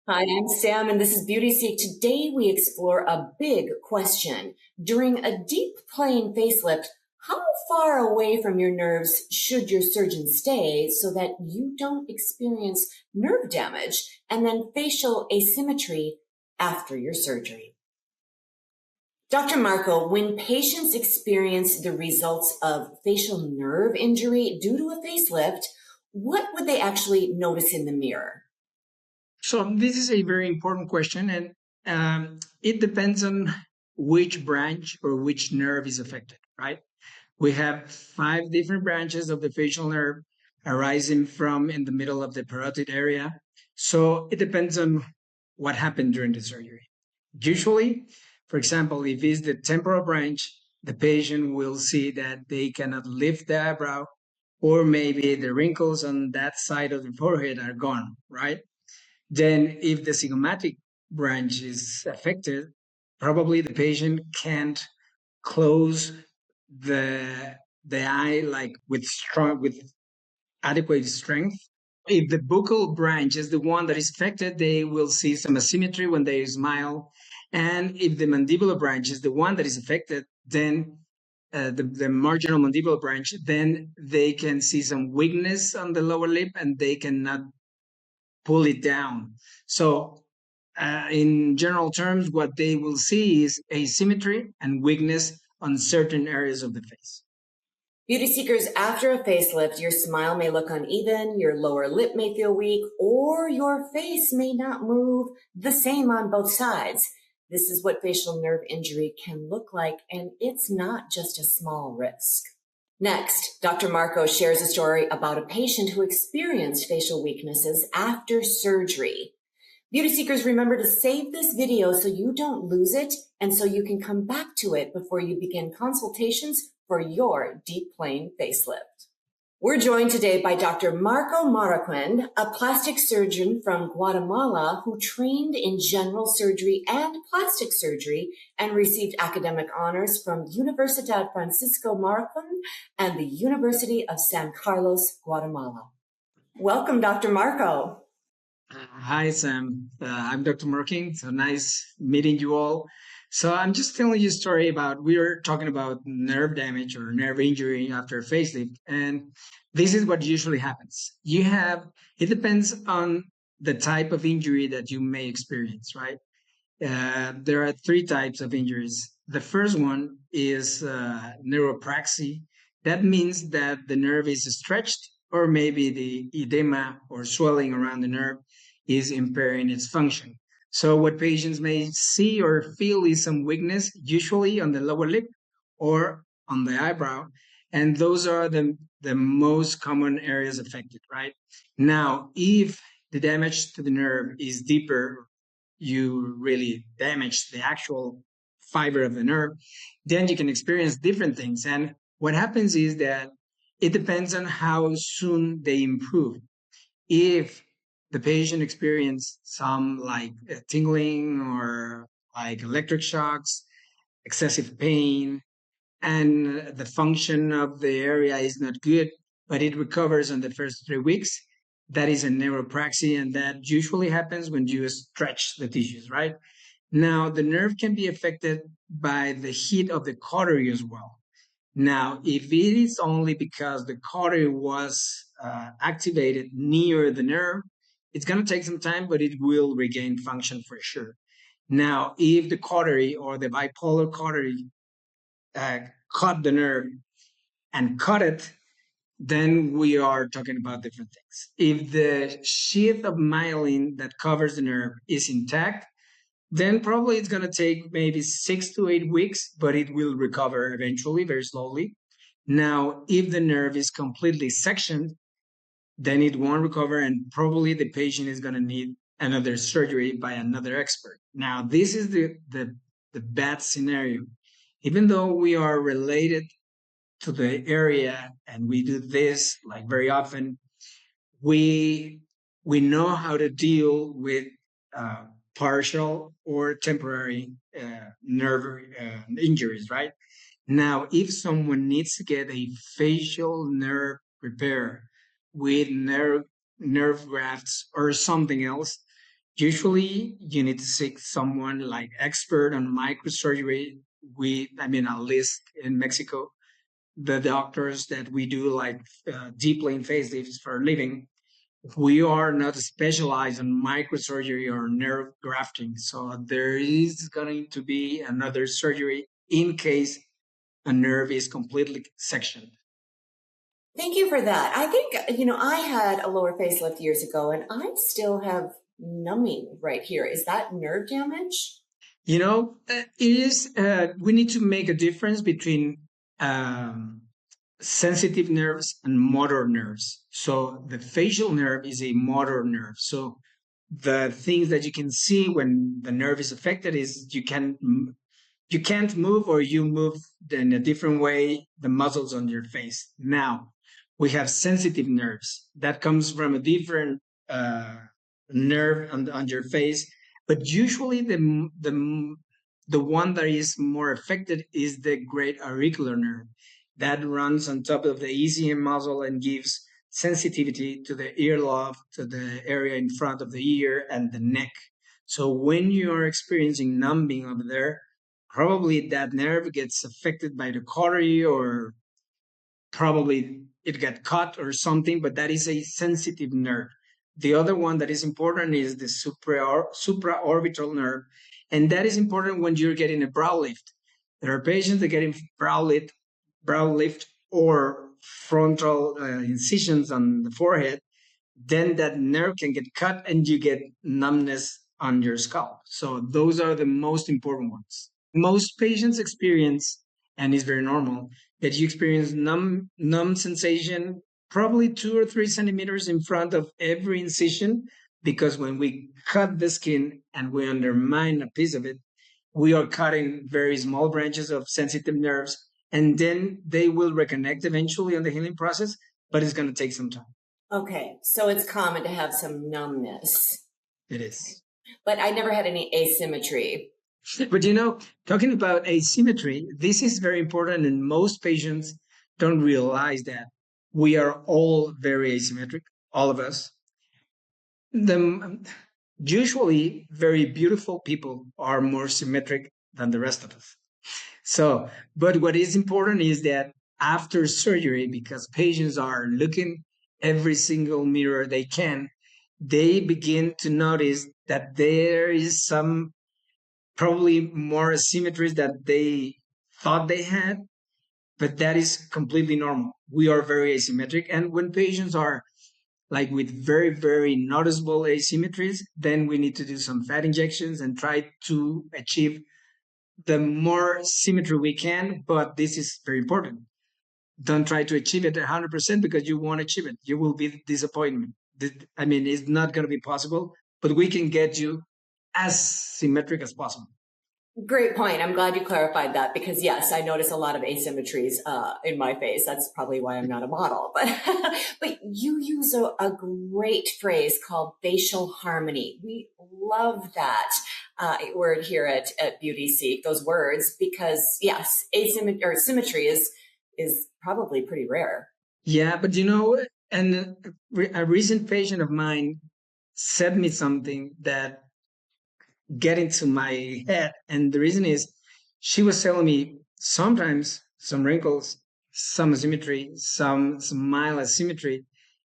Hi, I'm Sam, and this is Beauty Seek. Today, we explore a big question. During a deep plane facelift, how far away from your nerves should your surgeon stay so that you don't experience nerve damage and then facial asymmetry after your surgery? Dr. Marco, when patients experience the results of facial nerve injury due to a facelift, what would they actually notice in the mirror? So this is a very important question, and it depends on which branch or which nerve is affected, right? We have five different branches of the facial nerve arising from in the middle of the parotid area. So it depends on what happened during the surgery. Usually, for example, if it's the temporal branch, the patient will see that they cannot lift the eyebrow, or maybe the wrinkles on that side of the forehead are gone, right? Then, if the zygomatic branch is affected, probably the patient can't close the eye like with adequate strength. If the buccal branch is the one that is affected, they will see some asymmetry when they smile. And if the mandibular branch is the one that is affected, then the marginal mandibular branch, then they can see some weakness on the lower lip and they cannot pull it down. So, in general terms, what they will see is asymmetry and weakness on certain areas of the face. Beauty seekers, after a facelift, your smile may look uneven, your lower lip may feel weak, or your face may not move the same on both sides. This is what facial nerve injury can look like, and it's not just a small risk. Next, Dr. Marco shares a story about a patient who experienced facial weaknesses after surgery. Beauty seekers, remember to save this video so you don't lose it and so you can come back to it before you begin consultations for your deep plane facelift. We're joined today by Dr. Marco Marroquin, a plastic surgeon from Guatemala who trained in general surgery and plastic surgery and received academic honors from Universidad Francisco Marroquin and the University of San Carlos, Guatemala. Welcome, Dr. Marco. Hi, Sam. I'm Dr. Merking. So nice meeting you all. So I'm just telling you a story about we are talking about nerve damage or nerve injury after a facelift, and this is what usually happens. It depends on the type of injury that you may experience, right? There are three types of injuries. The first one is neuropraxy. That means that the nerve is stretched, or maybe the edema or swelling around the nerve is impairing its function. So, what patients may see or feel is some weakness, usually on the lower lip or on the eyebrow. And those are the most common areas affected, right? Now, if the damage to the nerve is deeper, you really damage the actual fiber of the nerve, then you can experience different things. And what happens is that it depends on how soon they improve. If the patient experiences some like tingling or like electric shocks, excessive pain, and the function of the area is not good, but it recovers in the first 3 weeks, that is a neuropraxy, and that usually happens when you stretch the tissues, right? Now, the nerve can be affected by the heat of the cautery as well. Now, if it is only because the cautery was activated near the nerve, it's going to take some time, but it will regain function for sure. Now, if the cautery or the bipolar cautery cut the nerve and cut it, then we are talking about different things. If the sheath of myelin that covers the nerve is intact, then probably it's going to take maybe 6 to 8 weeks, but it will recover eventually, very slowly. Now, if the nerve is completely sectioned, then it won't recover, and probably the patient is going to need another surgery by another expert. Now, this is the bad scenario. Even though we are related to the area and we do this like very often, we know how to deal with partial or temporary nerve injuries, right? Now, if someone needs to get a facial nerve repair with nerve grafts or something else, Usually, you need to seek someone like expert on microsurgery. At least in Mexico, the doctors that we do like deep plane facelifts for a living, we are not specialized in microsurgery or nerve grafting. So there is going to be another surgery in case a nerve is completely sectioned. Thank you for that. I think, I had a lower facelift years ago and I still have numbing right here. Is that nerve damage? We need to make a difference between um, sensitive nerves and motor nerves. So the facial nerve is a motor nerve. So the things that you can see when the nerve is affected is you can't move, or you move in a different way the muscles on your face. Now we have sensitive nerves that comes from a different uh, nerve on your face, but usually the one that is more affected is the great auricular nerve that runs on top of the ECM muscle and gives sensitivity to the ear lobe, to the area in front of the ear and the neck. So when you are experiencing numbing over there, probably that nerve gets affected by the cautery, or probably it got cut or something, but that is a sensitive nerve. The other one that is important is the supraorbital nerve, and that is important when you're getting a brow lift. There are patients that get brow lift or frontal incisions on the forehead, then that nerve can get cut and you get numbness on your scalp. So those are the most important ones. Most patients experience, and it's very normal, that you experience numb sensation probably 2 or 3 centimeters in front of every incision, because when we cut the skin and we undermine a piece of it, we are cutting very small branches of sensitive nerves, and then they will reconnect eventually on the healing process, but it's going to take some time. Okay, so it's common to have some numbness. It is. But I never had any asymmetry. But talking about asymmetry, this is very important, and most patients don't realize that we are all very asymmetric, all of us. Usually, very beautiful people are more symmetric than the rest of us. So, but what is important is that after surgery, because patients are looking every single mirror they can, they begin to notice that there is some probably more asymmetries that they thought they had, but that is completely normal. We are very asymmetric. And when patients are like with very, very noticeable asymmetries, then we need to do some fat injections and try to achieve the more symmetry we can. But this is very important. Don't try to achieve it 100% because you won't achieve it. You will be disappointment. It's not going to be possible, but we can get you as symmetric as possible. Great point. I'm glad you clarified that, because yes, I notice a lot of asymmetries in my face. That's probably why I'm not a model. But you use a great phrase called facial harmony. We love that word here at Beauty Seek, those words, because yes, asymmetry or symmetry is probably pretty rare. Yeah, but and a recent patient of mine said me something that get into my head. And the reason is she was telling me sometimes some wrinkles, some asymmetry, some mild asymmetry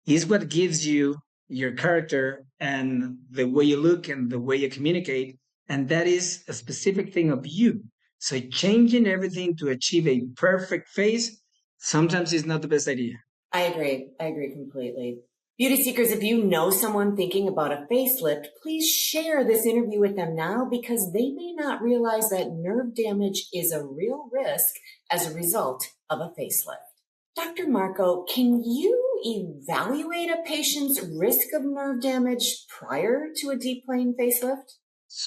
is what gives you your character and the way you look and the way you communicate. And that is a specific thing of you. So changing everything to achieve a perfect face sometimes is not the best idea. I agree. I agree completely. Beauty seekers, if you know someone thinking about a facelift, please share this interview with them now, because they may not realize that nerve damage is a real risk as a result of a facelift. Dr. Marco, can you evaluate a patient's risk of nerve damage prior to a deep plane facelift?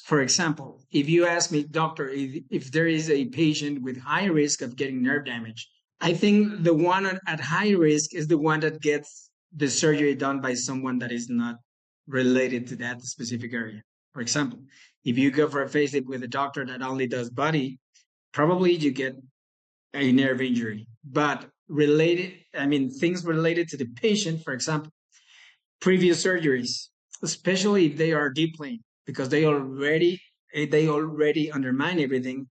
For example, if you ask me, doctor, if there is a patient with high risk of getting nerve damage, I think the one at high risk is the one that gets the surgery done by someone that is not related to that specific area. For example, if you go for a facelift with a doctor that only does body, probably you get a nerve injury. But things related to the patient, for example, previous surgeries, especially if they are deep plane, because they already undermine everything.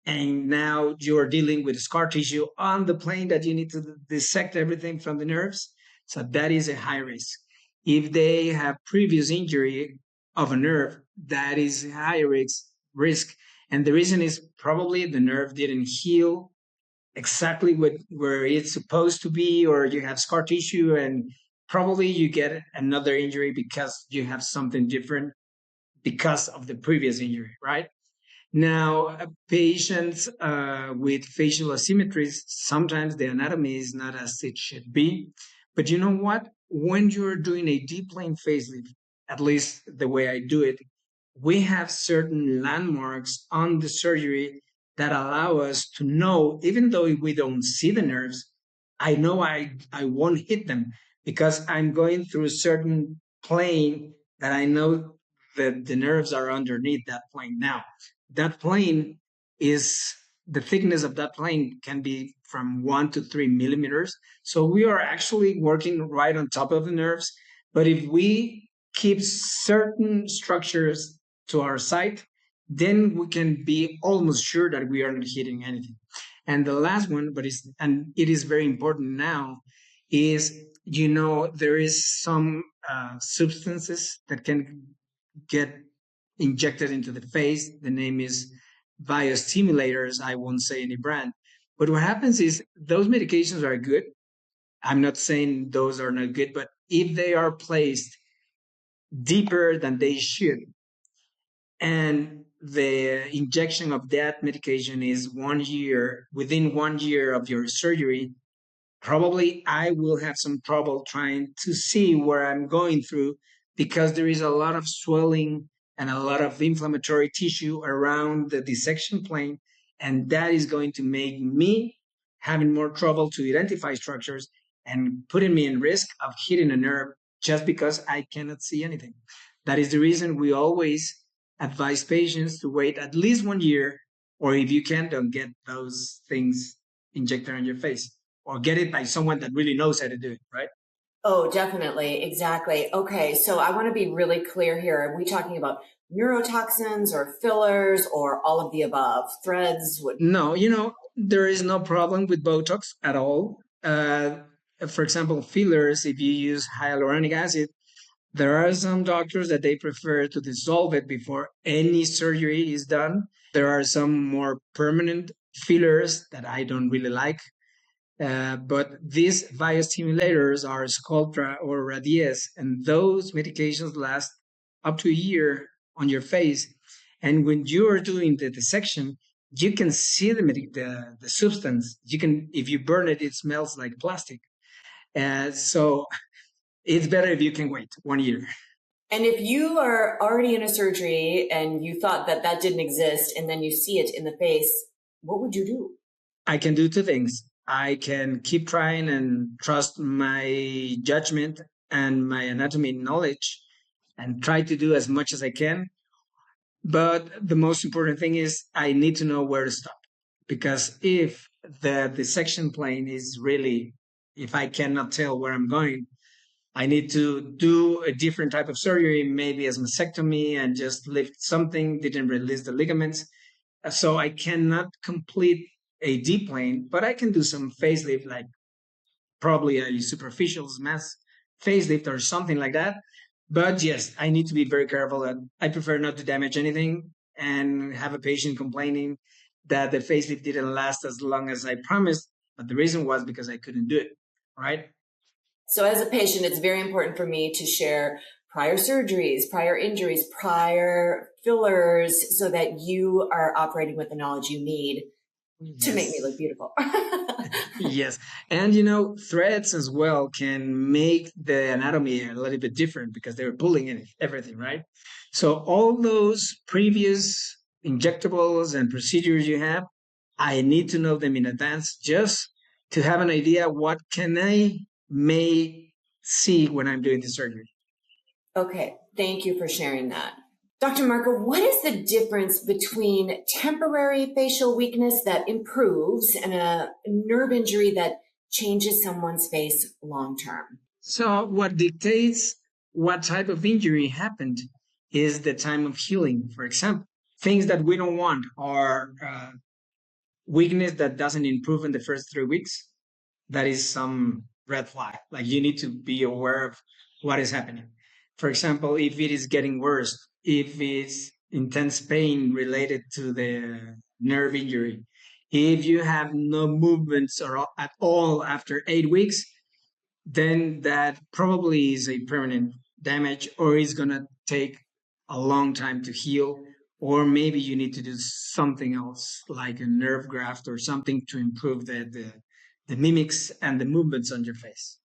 And now you're dealing with scar tissue on the plane that you need to dissect everything from the nerves. So that is a high risk. If they have previous injury of a nerve, that is high risk. And the reason is probably the nerve didn't heal exactly where it's supposed to be, or you have scar tissue and probably you get another injury because you have something different because of the previous injury, right? Now, patients with facial asymmetries, sometimes the anatomy is not as it should be. But you know what? When you're doing a deep plane facelift, at least the way I do it, we have certain landmarks on the surgery that allow us to know, even though we don't see the nerves, I know I won't hit them because I'm going through a certain plane that I know that the nerves are underneath that plane. Now, that plane is the thickness of that plane can be from 1 to 3 millimeters. So we are actually working right on top of the nerves. But if we keep certain structures to our side, then we can be almost sure that we are not hitting anything. And the last one, and it is very important now, is there is some substances that can get injected into the face. The name is biostimulators. I won't say any brand. But what happens is those medications are good. I'm not saying those are not good, but if they are placed deeper than they should, and the injection of that medication is 1 year, within 1 year of your surgery, probably I will have some trouble trying to see where I'm going through because there is a lot of swelling and a lot of inflammatory tissue around the dissection plane. And that is going to make me having more trouble to identify structures and putting me in risk of hitting a nerve just because I cannot see anything. That is the reason we always advise patients to wait at least 1 year, or if you can, don't get those things injected on your face or get it by someone that really knows how to do it, right? Oh, definitely. Exactly. Okay. So I want to be really clear here. Are we talking about neurotoxins or fillers or all of the above? Threads? What? No, there is no problem with Botox at all. For example, fillers, if you use hyaluronic acid, there are some doctors that they prefer to dissolve it before any surgery is done. There are some more permanent fillers that I don't really like. But these biostimulators are Sculptra or Radies, and those medications last up to a year on your face. And when you are doing the dissection, you can see the substance. You can, if you burn it, it smells like plastic. So it's better if you can wait 1 year. And if you are already in a surgery and you thought that that didn't exist and then you see it in the face, what would you do? I can do two things. I can keep trying and trust my judgment and my anatomy knowledge and try to do as much as I can. But the most important thing is I need to know where to stop. Because if the dissection plane is really, if I cannot tell where I'm going, I need to do a different type of surgery, maybe as mastectomy and just lift something, didn't release the ligaments. So I cannot complete a deep plane, but I can do some facelift, like probably a superficial mass facelift or something like that. But yes, I need to be very careful, and I prefer not to damage anything and have a patient complaining that the facelift didn't last as long as I promised. But the reason was because I couldn't do it, right? So as a patient, it's very important for me to share prior surgeries, prior injuries, prior fillers, so that you are operating with the knowledge you need to make me look beautiful. Yes. And threads as well can make the anatomy a little bit different because they're pulling in everything, right? So all those previous injectables and procedures you have, I need to know them in advance just to have an idea what can I may see when I'm doing the surgery. Okay. Thank you for sharing that. Dr. Marco, what is the difference between temporary facial weakness that improves and a nerve injury that changes someone's face long term? So what dictates what type of injury happened is the time of healing. For example, things that we don't want are weakness that doesn't improve in the first 3 weeks. That is some red flag. Like you need to be aware of what is happening. For example, if it is getting worse, if it's intense pain related to the nerve injury, if you have no movements or at all after 8 weeks, then that probably is a permanent damage or is going to take a long time to heal. Or maybe you need to do something else like a nerve graft or something to improve the mimics and the movements on your face.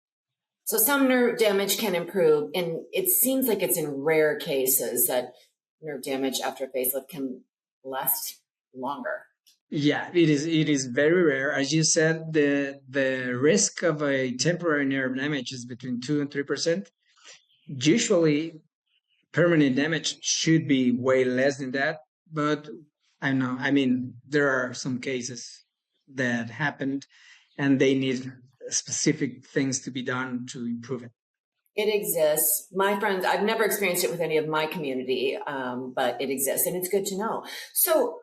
So some nerve damage can improve, and it seems like it's in rare cases that nerve damage after a facelift can last longer. Yeah, it is very rare. As you said, the risk of a temporary nerve damage is between 2 and 3%. Usually permanent damage should be way less than that. But I know, I mean, there are some cases that happened and they need specific things to be done to improve it. It exists. My friends, I've never experienced it with any of my community, but it exists and it's good to know. So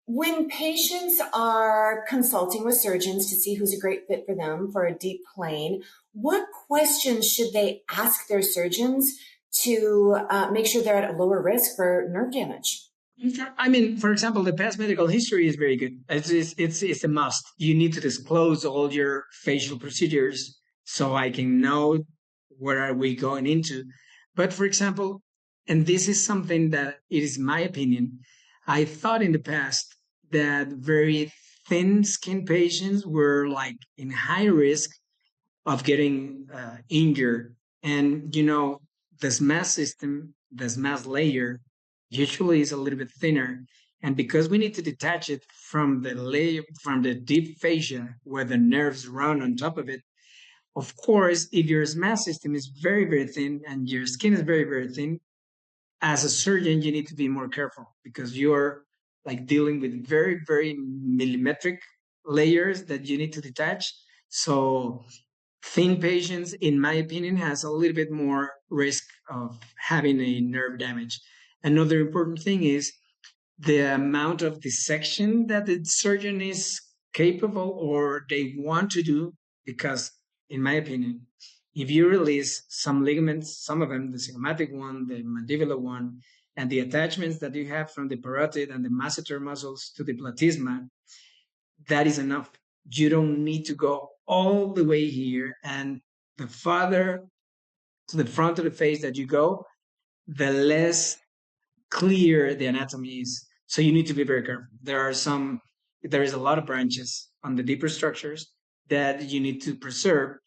when patients are consulting with surgeons to see who's a great fit for them for a deep plane, what questions should they ask their surgeons to make sure they're at a lower risk for nerve damage? I mean, for example, the past medical history is very good. It's a must. You need to disclose all your facial procedures so I can know where are we going into. But for example, and this is something that it is my opinion, I thought in the past that very thin skin patients were like in high risk of getting injured. And this mass system, this mass layer, usually is a little bit thinner. And because we need to detach it from the layer, from the deep fascia where the nerves run on top of it, of course, if your mass system is very, very thin and your skin is very, very thin, as a surgeon, you need to be more careful because you're like dealing with very, very millimetric layers that you need to detach. So thin patients, in my opinion, has a little bit more risk of having a nerve damage. Another important thing is the amount of dissection that the surgeon is capable or they want to do, because in my opinion, if you release some ligaments, some of them, the zygomatic one, the mandibular one, and the attachments that you have from the parotid and the masseter muscles to the platysma, that is enough. You don't need to go all the way here. And the farther to the front of the face that you go, the less clear the anatomy is. So you need to be very careful. There is a lot of branches on the deeper structures that you need to preserve.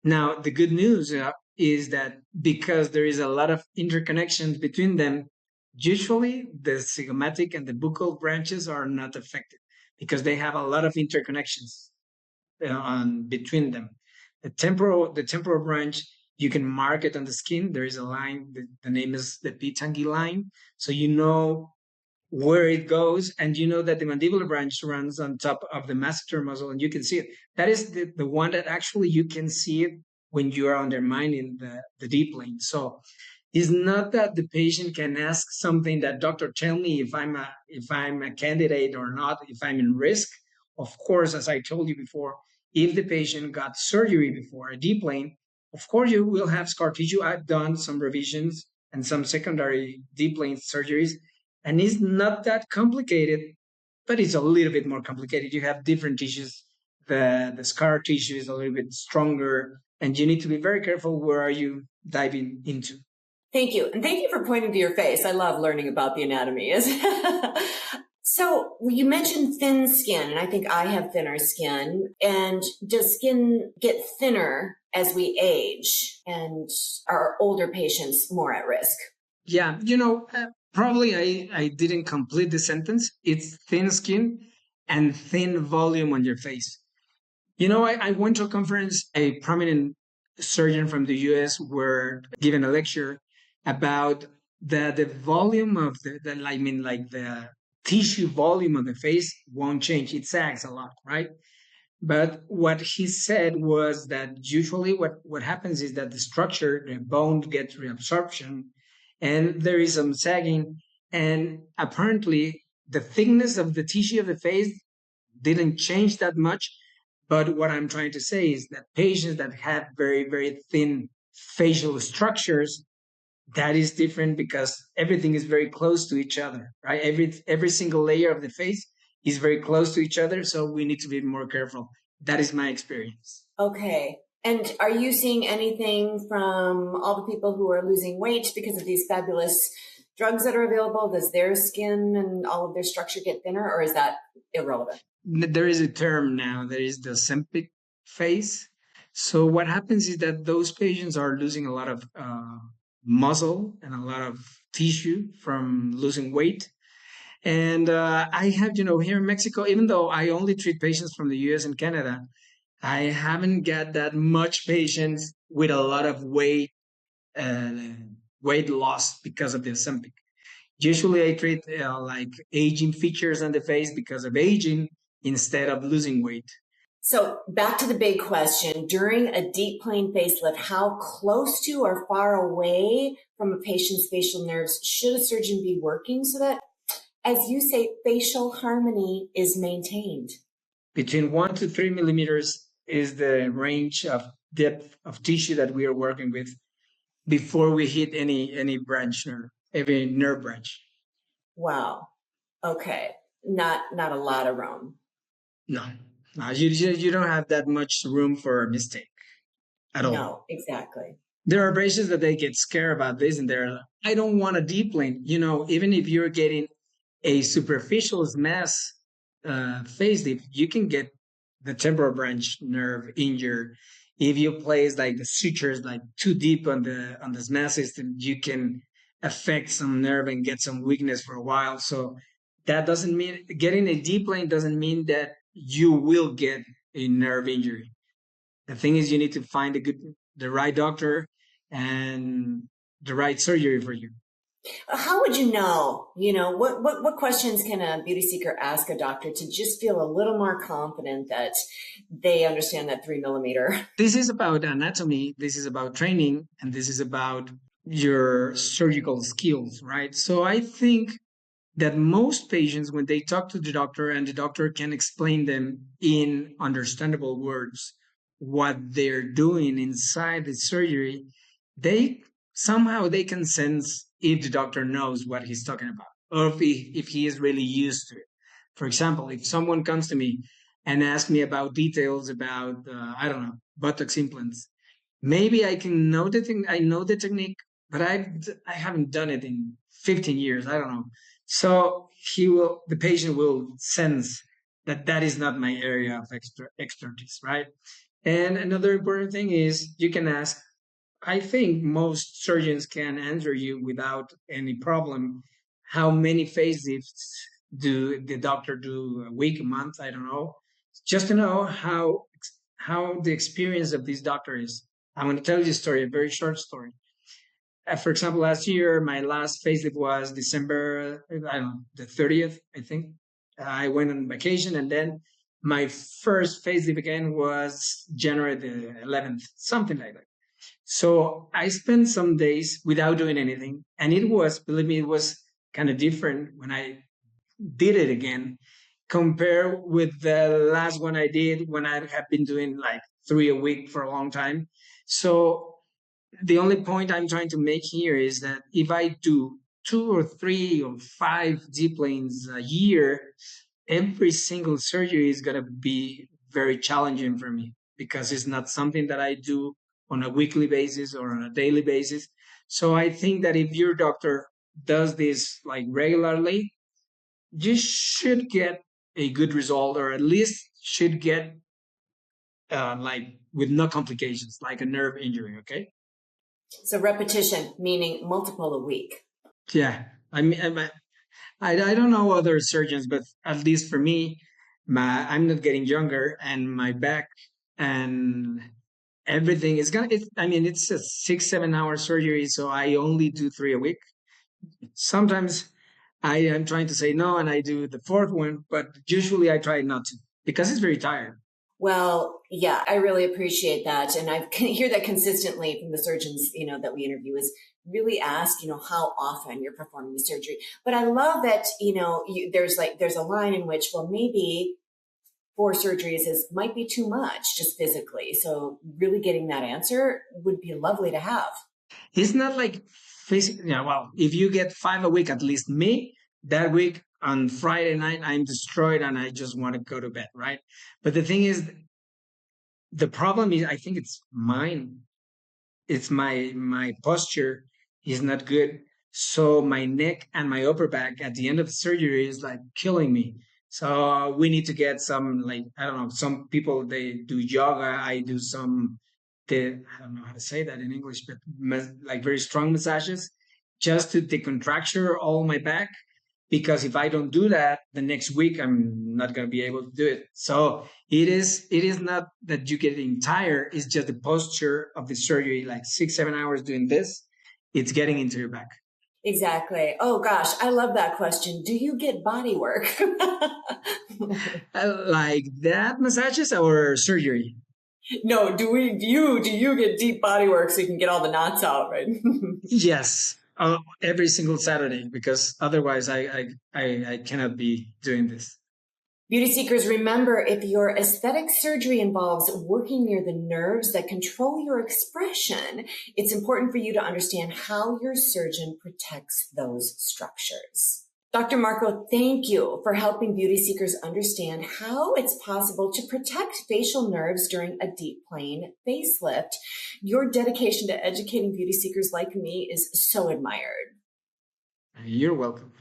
Now, the good news is that because there is a lot of interconnections between them, usually the zygomatic and the buccal branches are not affected because they have a lot of interconnections on between them. The temporal branch, you can mark it on the skin. There is a line. The name is the Pitangi line, so you know where it goes, and you know that the mandibular branch runs on top of the masseter muscle, and you can see it. That is the one that actually you can see it when you are undermining the deep plane. So it's not that the patient can ask something that doctor tell me if I'm a candidate or not, if I'm in risk. Of course, as I told you before, if the patient got surgery before a deep plane, of course you will have scar tissue. I've done some revisions and some secondary deep plane surgeries, and it's not that complicated, but it's a little bit more complicated. You have different tissues. The scar tissue is a little bit stronger, and you need to be very careful where are you diving into. Thank you. And thank you for pointing to your face. I love learning about the anatomy. So you mentioned thin skin, and I think I have thinner skin. And does skin get thinner as we age, and are older patients more at risk? Yeah, probably I didn't complete the sentence. It's thin skin and thin volume on your face. I went to a conference, a prominent surgeon from the US were giving a lecture about the volume of I mean, like the tissue volume of the face won't change. It sags a lot, right? But what he said was that usually what happens is that the structure, the bone gets reabsorption, and there is some sagging. And apparently, the thickness of the tissue of the face didn't change that much. But what I'm trying to say is that patients that have very, very thin facial structures, that is different because everything is very close to each other, right? Every single layer of the face is very close to each other, so we need to be more careful. That is my experience. Okay. And are you seeing anything from all the people who are losing weight because of these fabulous drugs that are available? Does their skin and all of their structure get thinner, or is that irrelevant? There is a term now, there is the Ozempic phase. So what happens is that those patients are losing a lot of muscle and a lot of tissue from losing weight. And I have, here in Mexico, even though I only treat patients from the US and Canada, I haven't got that much patients with a lot of uh, weight loss because of the Ozempic. Usually, I treat like aging features on the face because of aging instead of losing weight. So back to the big question. During a deep plane facelift, how close to or far away from a patient's facial nerves should a surgeon be working so that, as you say, facial harmony is maintained? Between 1 to 3 millimeters is the range of depth of tissue that we are working with before we hit any branch nerve, every nerve branch. Wow. Okay. Not a lot of room. No, no, you don't have that much room for a mistake at all. No, exactly. There are patients that they get scared about this and they're like, I don't want a deep plane. Even if you're getting a superficial mass facelift, you can get the temporal branch nerve injured. If you place like the sutures like too deep on the mass system, you can affect some nerve and get some weakness for a while. So that doesn't mean getting a deep plane doesn't mean that you will get a nerve injury. The thing is, you need to find the right doctor and the right surgery for you. How would you know? What questions can a beauty seeker ask a doctor to just feel a little more confident that they understand that 3 millimeter? This is about anatomy, this is about training, and this is about your surgical skills, right? So I think that most patients, when they talk to the doctor and the doctor can explain them in understandable words what they're doing inside the surgery, they somehow they can sense if the doctor knows what he's talking about or if he is really used to it. For example, if someone comes to me and asks me about details about I don't know, buttocks implants, maybe I can know the thing. I know the technique, but I haven't done it in 15 years. I don't know. So the patient will sense that that is not my area of expertise, right? And another important thing is you can ask. I think most surgeons can answer you without any problem. How many facelifts do the doctor do a week, a month? I don't know. Just to know how the experience of this doctor is. I'm going to tell you a story, a very short story. For example, last year my last facelift was December, I don't know, the 30th, I think. I went on vacation, and then my first facelift again was January the 11th, something like that. So I spent some days without doing anything. And it was, believe me, it was kind of different when I did it again, compared with the last one I did when I have been doing like 3 a week for a long time. So the only point I'm trying to make here is that if I do 2 or 3 or 5 D planes a year, every single surgery is going to be very challenging for me because it's not something that I do on a weekly basis or on a daily basis. So I think that if your doctor does this like regularly, you should get a good result, or at least should get like with no complications, like a nerve injury. Okay. So repetition, meaning multiple a week. Yeah. I don't know other surgeons, but at least for me, I'm not getting younger, and my back and everything is gonna. It's a 6 7 hour surgery, so I only do 3 a week. Sometimes I am trying to say no, and I do the fourth one, but usually I try not to because it's very tired. Well, yeah, I really appreciate that. And I can hear that consistently from the surgeons, that we interview is really ask, how often you're performing the surgery. But I love that, there's a line in which, well, maybe 4 surgeries might be too much just physically. So really getting that answer would be lovely to have. It's not like physical. Yeah, well, if you get 5 a week, at least me, that week on Friday night, I'm destroyed and I just want to go to bed, right? But the thing is, the problem is, I think it's mine. It's my posture is not good. So my neck and my upper back at the end of the surgery is like killing me. So we need to get some, like, I don't know, some people they do yoga. I do some I don't know how to say that in English, but like very strong massages just to decontracture all my back, because if I don't do that the next week, I'm not going to be able to do it. So it is not that you're getting tired. It's just the posture of the surgery, like 6, 7 hours doing this. It's getting into your back. Exactly. Oh gosh, I love that question. Do you get body work? Like that massages or surgery? No, do you get deep body work so you can get all the knots out, right? Yes, every single Saturday, because otherwise I cannot be doing this. Beauty seekers, remember, if your aesthetic surgery involves working near the nerves that control your expression, it's important for you to understand how your surgeon protects those structures. Dr. Marco, thank you for helping beauty seekers understand how it's possible to protect facial nerves during a deep plane facelift. Your dedication to educating beauty seekers like me is so admired. You're welcome.